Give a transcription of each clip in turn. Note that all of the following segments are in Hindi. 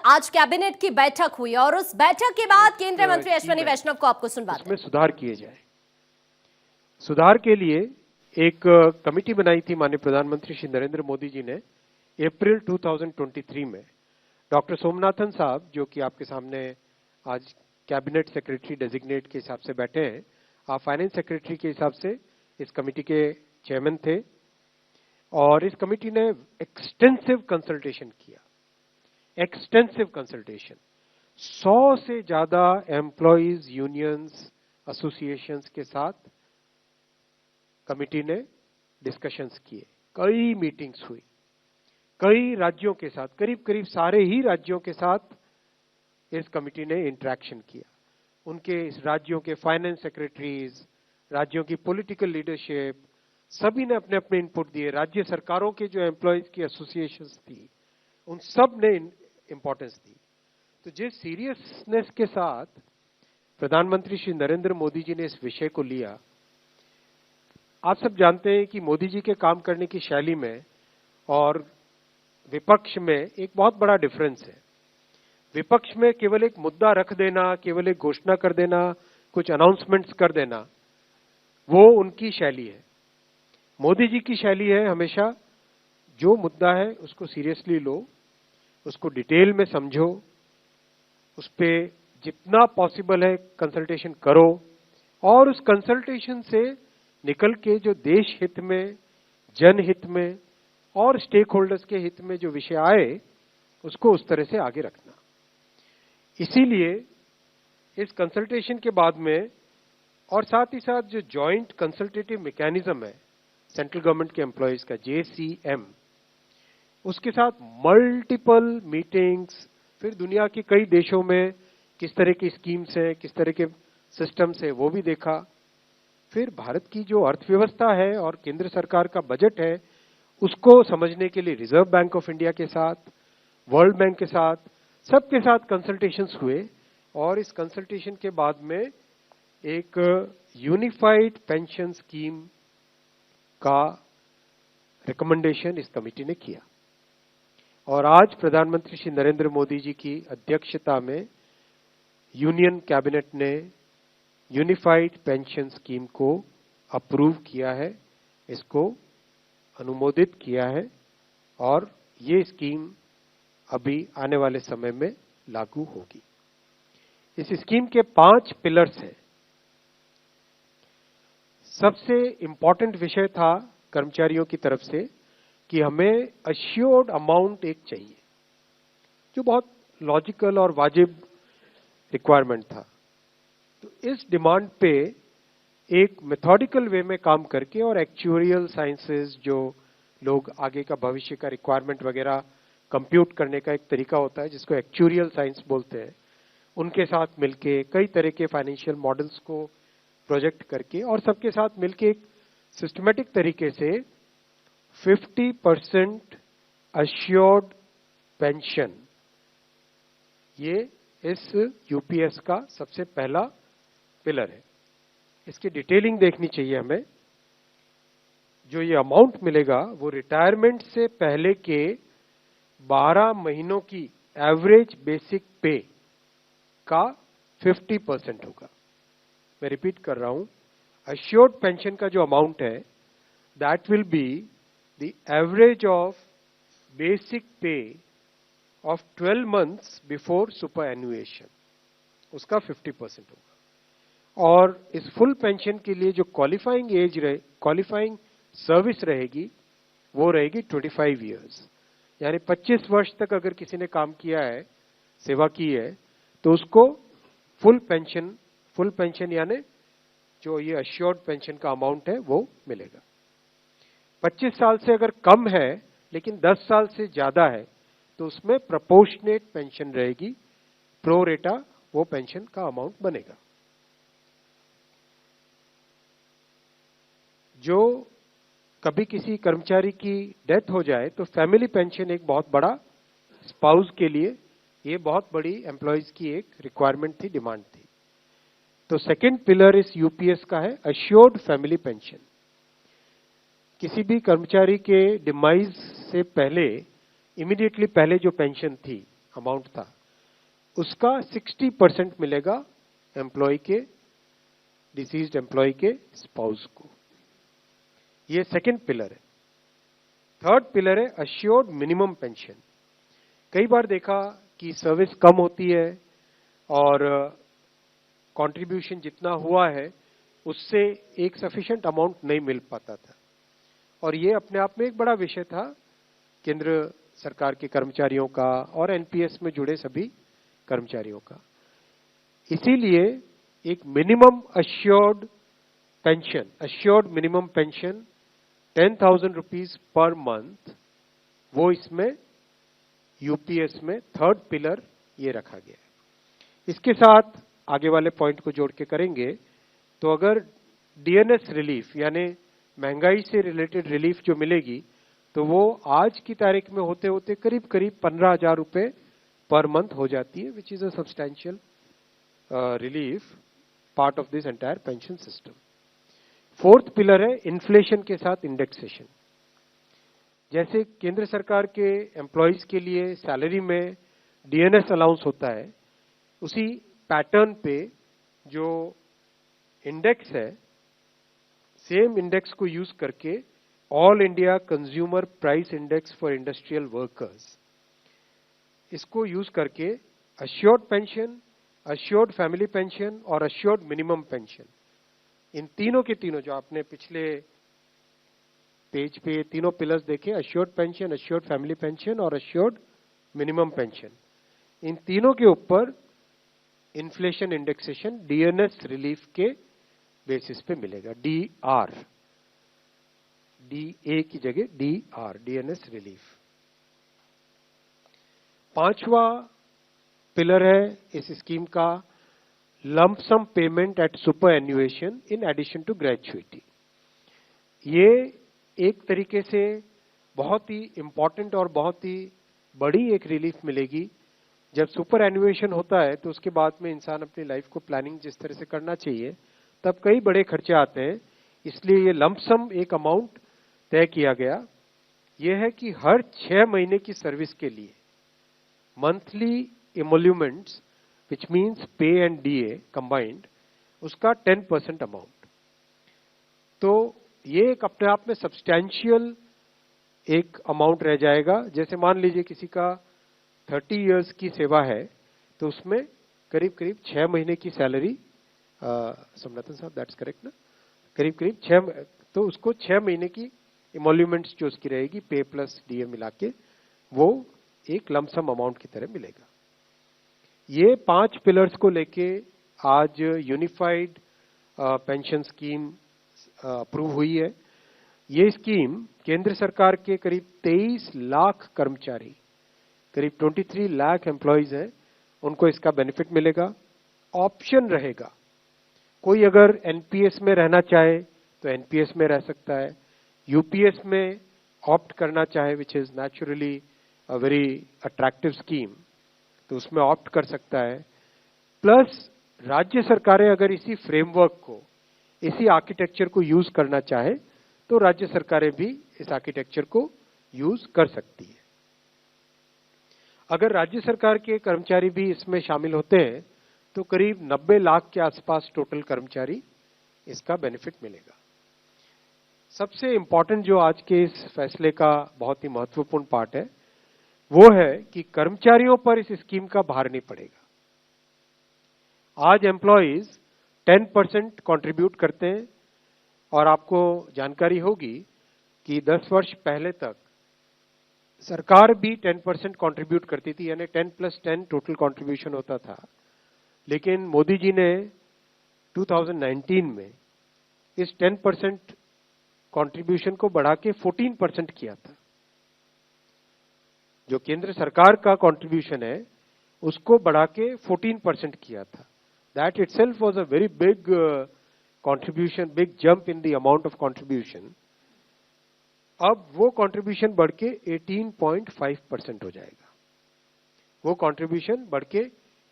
आज कैबिनेट की बैठक हुई और उस बैठक के बाद केंद्रीय मंत्री अश्विनी वैष्णव को आपको सुनवाते इसमें सुधार किए जाए। सुधार के लिए एक कमेटी बनाई थी माननीय प्रधानमंत्री श्री नरेंद्र मोदी जी ने अप्रैल 2023 में। डॉक्टर सोमनाथन साहब, जो कि आपके सामने आज कैबिनेट सेक्रेटरी डेजिग्नेट के हिसाब से बैठे हैं, आप फाइनेंस सेक्रेटरी के हिसाब से इस कमेटी के चेयरमैन थे, और इस कमेटी ने एक्सटेंसिव कंसल्टेशन किया। एक्सटेंसिव कंसल्टेशन 100 से ज्यादा एम्प्लॉयज यूनियंस एसोसिएशंस के साथ कमेटी ने डिस्कशंस किए, कई मीटिंग्स हुई, कई राज्यों के साथ, करीब करीब सारे ही राज्यों के साथ इस कमेटी ने इंटरेक्शन किया। उनके इस राज्यों के फाइनेंस सेक्रेटरीज, राज्यों की पॉलिटिकल लीडरशिप, सभी ने अपने अपने इनपुट दिए। राज्य सरकारों के जो एम्प्लॉयज की एसोसिएशंस थी, उन सब ने इंपॉर्टेंस दी। तो जिस सीरियसनेस के साथ प्रधानमंत्री श्री नरेंद्र मोदी जी ने इस विषय को लिया, आप सब जानते हैं कि मोदी जी के काम करने की शैली में और विपक्ष में एक बहुत बड़ा डिफरेंस है। विपक्ष में केवल एक मुद्दा रख देना, केवल एक घोषणा कर देना, कुछ अनाउंसमेंट्स कर देना, वो उनकी शैली है। मोदी जी की शैली है हमेशा जो मुद्दा है उसको सीरियसली लो, उसको डिटेल में समझो, उस पे जितना पॉसिबल है कंसल्टेशन करो, और उस कंसल्टेशन से निकल के जो देश हित में, जनहित में और स्टेक होल्डर्स के हित में जो विषय आए, उसको उस तरह से आगे रखना। इसीलिए इस कंसल्टेशन के बाद में, और साथ ही साथ जो जॉइंट कंसल्टेटिव मैकेनिज्म है सेंट्रल गवर्नमेंट के एम्प्लॉयज का, JCM, उसके साथ मल्टीपल मीटिंग्स, फिर दुनिया के कई देशों में किस तरह की स्कीम्स हैं, किस तरह के सिस्टम्स है, वो भी देखा। फिर भारत की जो अर्थव्यवस्था है और केंद्र सरकार का बजट है, उसको समझने के लिए रिजर्व बैंक ऑफ इंडिया के साथ, वर्ल्ड बैंक के साथ, सबके साथ कंसल्टेशंस हुए, और इस कंसल्टेशन के बाद में एक यूनिफाइड पेंशन स्कीम का रिकमेंडेशन इस कमेटी ने किया। और आज प्रधानमंत्री श्री नरेंद्र मोदी जी की अध्यक्षता में यूनियन कैबिनेट ने यूनिफाइड पेंशन स्कीम को अप्रूव किया है, इसको अनुमोदित किया है, और ये स्कीम अभी आने वाले समय में लागू होगी। इस स्कीम के 5 पिलर्स हैं। सबसे इंपॉर्टेंट विषय था कर्मचारियों की तरफ से कि हमें अश्योर्ड अमाउंट एक चाहिए, जो बहुत लॉजिकल और वाजिब रिक्वायरमेंट था। तो इस डिमांड पे एक मेथोडिकल वे में काम करके, और एक्चुअरियल साइंसेस, जो लोग आगे का भविष्य का रिक्वायरमेंट वगैरह कंप्यूट करने का एक तरीका होता है जिसको एक्चुअरियल साइंस बोलते हैं, उनके साथ मिलके कई तरह के फाइनेंशियल मॉडल्स को प्रोजेक्ट करके, और सबके साथ मिलके एक सिस्टमेटिक तरीके से 50% अश्योर्ड पेंशन, ये इस यूपीएस का सबसे पहला पिलर है। इसकी डिटेलिंग देखनी चाहिए हमें। जो ये अमाउंट मिलेगा वो रिटायरमेंट से पहले के 12 महीनों की एवरेज बेसिक पे का 50% होगा। मैं रिपीट कर रहा हूं, अश्योर्ड पेंशन का जो अमाउंट है, that will be the average of basic पे ऑफ 12 months बिफोर सुपर एनुएशन, उसका 50% होगा। और इस फुल पेंशन के लिए जो क्वालिफाइंग एज रहे, क्वालिफाइंग सर्विस रहेगी, वो रहेगी 25 years, यानी 25 वर्ष तक अगर किसी ने काम किया है, सेवा की है, तो उसको फुल पेंशन यानी जो ये अश्योर्ड पेंशन का अमाउंट है वो मिलेगा। 25 साल से अगर कम है लेकिन 10 साल से ज्यादा है, तो उसमें प्रोपोर्शनेट पेंशन रहेगी, प्रो रेटा वो पेंशन का अमाउंट बनेगा। जो कभी किसी कर्मचारी की डेथ हो जाए तो फैमिली पेंशन एक बहुत बड़ा, स्पाउस के लिए ये बहुत बड़ी एम्प्लॉयज की एक रिक्वायरमेंट थी, डिमांड थी। तो सेकंड पिलर इस यूपीएस का है अश्योर्ड फैमिली पेंशन। किसी भी कर्मचारी के डिमाइज से पहले, इमीडिएटली पहले जो पेंशन थी, अमाउंट था, उसका 60% मिलेगा एम्प्लॉय के, डिसीज्ड एम्प्लॉय के स्पाउस को। ये सेकंड पिलर है। थर्ड पिलर है अश्योर्ड मिनिमम पेंशन। कई बार देखा कि सर्विस कम होती है और कंट्रीब्यूशन जितना हुआ है उससे एक सफिशिएंट अमाउंट नहीं मिल पाता था, और ये अपने आप में एक बड़ा विषय था केंद्र सरकार के कर्मचारियों का और एनपीएस में जुड़े सभी कर्मचारियों का। इसीलिए एक minimum assured pension, assured minimum pension 10,000 rupees per month, वो इसमें यूपीएस में थर्ड पिलर ये रखा गया है। इसके साथ आगे वाले पॉइंट को जोड़ के करेंगे तो अगर डीएनएस रिलीफ यानी महंगाई से रिलेटेड रिलीफ जो मिलेगी तो वो आज की तारीख में होते होते करीब करीब 15,000 रुपए पर मंथ हो जाती है, which is a substantial relief part of this entire pension system. Fourth pillar है इन्फ्लेशन के साथ इंडेक्सेशन। जैसे केंद्र सरकार के एम्प्लॉयज के लिए सैलरी में डीएनएस अलाउंस होता है, उसी पैटर्न पे जो इंडेक्स है, सेम इंडेक्स को यूज करके all India consumer price index for industrial workers, इसको यूज करके assured pension, assured family pension और अश्योर्ड मिनिमम पेंशन, इन तीनों के तीनों जो आपने पिछले पेज पे तीनों पिलर्स देखे, assured pension, assured family pension और अश्योर्ड मिनिमम पेंशन, इन तीनों के ऊपर इन्फ्लेशन इंडेक्सेशन डीएनएस रिलीफ के बेसिस पे मिलेगा। डीआर, डीए की जगह डीआर, डीएनएस रिलीफ। पांचवा पिलर है इस स्कीम का lump sum payment at superannuation in addition to gratuity. ये एक तरीके से बहुत ही इंपॉर्टेंट और बहुत ही बड़ी एक रिलीफ मिलेगी। जब सुपर एन्युएशन होता है तो उसके बाद में इंसान अपनी लाइफ को प्लानिंग जिस तरह से करना चाहिए तब कई बड़े खर्चे आते हैं, इसलिए ये लंप सम एक अमाउंट तय किया गया। यह है कि हर 6 महीने की सर्विस के लिए मंथली इमोल्यूमेंट्स विच मीन्स पे एंड डीए कंबाइंड, उसका 10% अमाउंट। तो ये एक अपने आप में सब्सटैंशियल एक अमाउंट रह जाएगा। जैसे मान लीजिए किसी का 30 इयर्स की सेवा है तो उसमें करीब करीब 6 महीने की सैलरी, सोमनाथन साहब दैट्स करेक्ट ना, करीब करीब 6, तो उसको 6 महीने की इमोल्यूमेंट्स जो उसकी रहेगी पे प्लस डीए मिला के, वो एक लमसम अमाउंट की तरह मिलेगा। ये 5 पिलर्स को लेके आज यूनिफाइड पेंशन स्कीम अप्रूव हुई है। ये स्कीम केंद्र सरकार के करीब 23 लाख कर्मचारी, करीब 23 लाख एम्प्लॉयज हैं, उनको इसका बेनिफिट मिलेगा। ऑप्शन रहेगा, कोई अगर एनपीएस में रहना चाहे तो एनपीएस में रह सकता है, यूपीएस में ऑप्ट करना चाहे which is naturally a very attractive scheme, तो उसमें ऑप्ट कर सकता है। प्लस राज्य सरकारें अगर इसी फ्रेमवर्क को, इसी आर्किटेक्चर को यूज करना चाहे तो राज्य सरकारें भी इस आर्किटेक्चर को यूज कर सकती है। अगर राज्य सरकार के कर्मचारी भी इसमें शामिल होते हैं तो करीब 90 लाख के आसपास टोटल कर्मचारी इसका बेनिफिट मिलेगा। सबसे इंपॉर्टेंट जो आज के इस फैसले का बहुत ही महत्वपूर्ण पार्ट है वो है कि कर्मचारियों पर इस स्कीम का भार नहीं पड़ेगा। आज एम्प्लॉइज 10% कंट्रीब्यूट करते हैं और आपको जानकारी होगी कि 10 वर्ष पहले तक सरकार भी 10% कंट्रीब्यूट करती थी, यानी 10+10 टोटल कंट्रीब्यूशन होता था। लेकिन मोदी जी ने 2019 में इस 10% कंट्रीब्यूशन को बढ़ा के 14% किया था। जो केंद्र सरकार का कंट्रीब्यूशन है उसको बढ़ा के 14% किया था। That itself was a very big contribution, big jump in the amount of contribution. अब वो कंट्रीब्यूशन बढ़ के 18.5% हो जाएगा। वो कंट्रीब्यूशन बढ़ के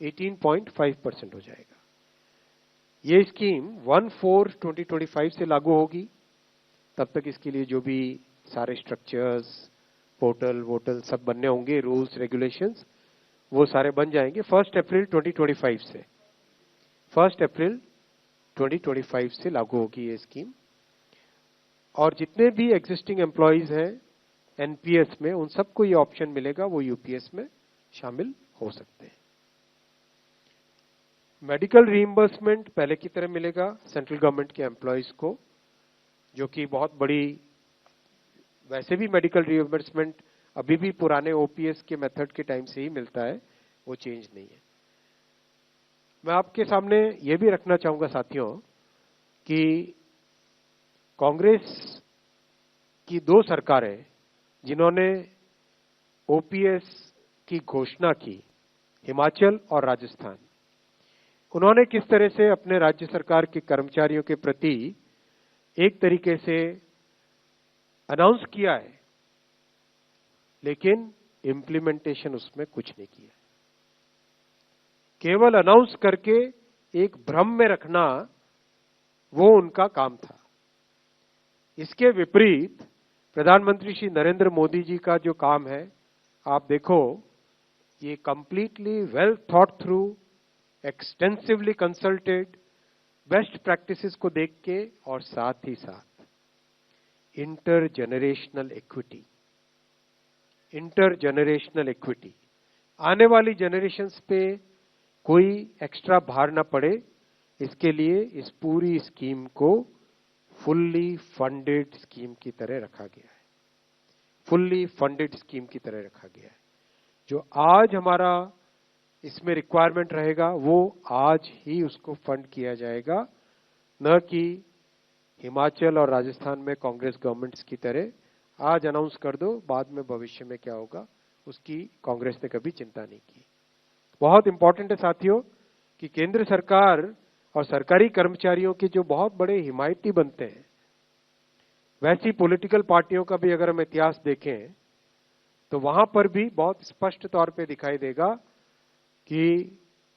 18.5% हो जाएगा। ये स्कीम 1/4/2025 से लागू होगी। तब तक इसके लिए जो भी सारे स्ट्रक्चर्स, पोर्टल वोटल सब बनने होंगे, रूल्स रेगुलेशंस, वो सारे बन जाएंगे 1 अप्रैल 2025 से। 1 अप्रैल 2025 से लागू होगी ये स्कीम। और जितने भी एग्जिस्टिंग एम्प्लॉयज हैं एनपीएस में, उन सबको ये ऑप्शन मिलेगा, वो यूपीएस में शामिल हो सकते हैं। मेडिकल रीइंबर्समेंट पहले की तरह मिलेगा सेंट्रल गवर्नमेंट के एम्प्लॉयज को, जो कि बहुत बड़ी, वैसे भी मेडिकल रीइंबर्समेंट अभी भी पुराने ओपीएस के मेथड के टाइम से ही मिलता है, वो चेंज नहीं है। मैं आपके सामने ये भी रखना चाहूंगा साथियों कि कांग्रेस की 2 सरकारें जिन्होंने ओपीएस की घोषणा की, हिमाचल और राजस्थान, उन्होंने किस तरह से अपने राज्य सरकार के कर्मचारियों के प्रति एक तरीके से अनाउंस किया है, लेकिन इम्प्लीमेंटेशन उसमें कुछ नहीं किया। केवल अनाउंस करके एक भ्रम में रखना वो उनका काम था। इसके विपरीत प्रधानमंत्री श्री नरेंद्र मोदी जी का जो काम है, आप देखो, ये completely well thought through, extensively consulted, best practices को देख के, और साथ ही साथ इंटरजेनरेशनल इक्विटी, इंटरजेनरेशनल इक्विटी, आने वाली जनरेशंस पे कोई एक्स्ट्रा भार ना पड़े, इसके लिए इस पूरी स्कीम को फुल्ली फंडेड स्कीम की तरह रखा गया है। फुल्ली फंडेड स्कीम की तरह रखा गया है। जो आज हमारा इसमें रिक्वायरमेंट रहेगा, वो आज ही उसको फंड किया जाएगा, न कि हिमाचल और राजस्थान में कांग्रेस गवर्नमेंट्स की तरह आज अनाउंस कर दो, बाद में भविष्य में क्या होगा उसकी कांग्रेस ने कभी चिंता नहीं की। बहुत इंपॉर्टेंट है साथियों कि केंद्र सरकार और सरकारी कर्मचारियों के जो बहुत बड़े हिमायती बनते हैं, वैसी पॉलिटिकल पार्टियों का भी अगर हम इतिहास देखें तो वहां पर भी बहुत स्पष्ट तौर पे दिखाई देगा कि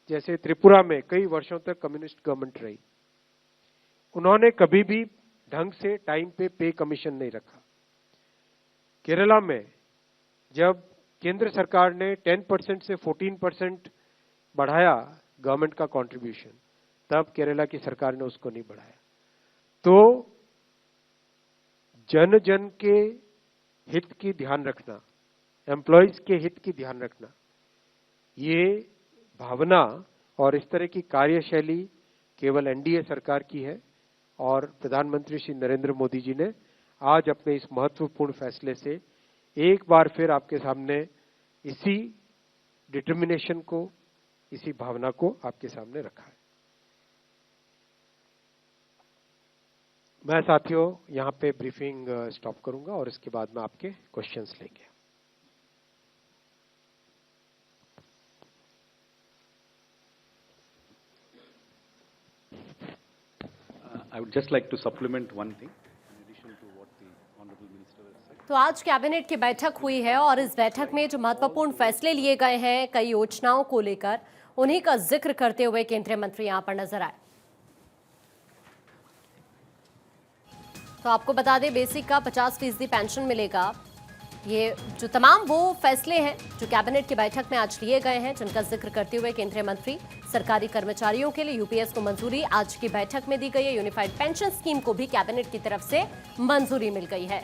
जैसे त्रिपुरा में कई वर्षों तक कम्युनिस्ट गवर्नमेंट रही, उन्होंने कभी भी ढंग से टाइम पे कमीशन नहीं रखा। केरला में जब केंद्र सरकार ने 10% से 14% बढ़ाया गवर्नमेंट का कंट्रीब्यूशन, तब केरला की सरकार ने उसको नहीं बढ़ाया। तो जन जन के हित की ध्यान रखना, एम्प्लॉयज के हित की ध्यान रखना, ये भावना और इस तरह की कार्यशैली केवल एनडीए सरकार की है। और प्रधानमंत्री श्री नरेंद्र मोदी जी ने आज अपने इस महत्वपूर्ण फैसले से एक बार फिर आपके सामने इसी डिटर्मिनेशन को, इसी भावना को आपके सामने रखा है। मैं साथियों यहां पे ब्रीफिंग स्टॉप करूंगा और इसके बाद में आपके क्वेश्चंस लेंगे। I would just like to supplement one thing in addition to what the Honorable Minister has said. तो आज कैबिनेट की बैठक हुई है और इस बैठक में जो महत्वपूर्ण फैसले लिए गए हैं कई योजनाओं को लेकर, उन्हीं का जिक्र करते हुए केंद्रीय मंत्री यहां पर नजर आए। तो आपको बता दें, बेसिक का 50% पेंशन मिलेगा। ये जो तमाम वो फैसले हैं जो कैबिनेट की बैठक में आज लिए गए हैं, जिनका जिक्र करते हुए केंद्रीय मंत्री, सरकारी कर्मचारियों के लिए यूपीएस को मंजूरी आज की बैठक में दी गई है। यूनिफाइड पेंशन स्कीम को भी कैबिनेट की तरफ से मंजूरी मिल गई है।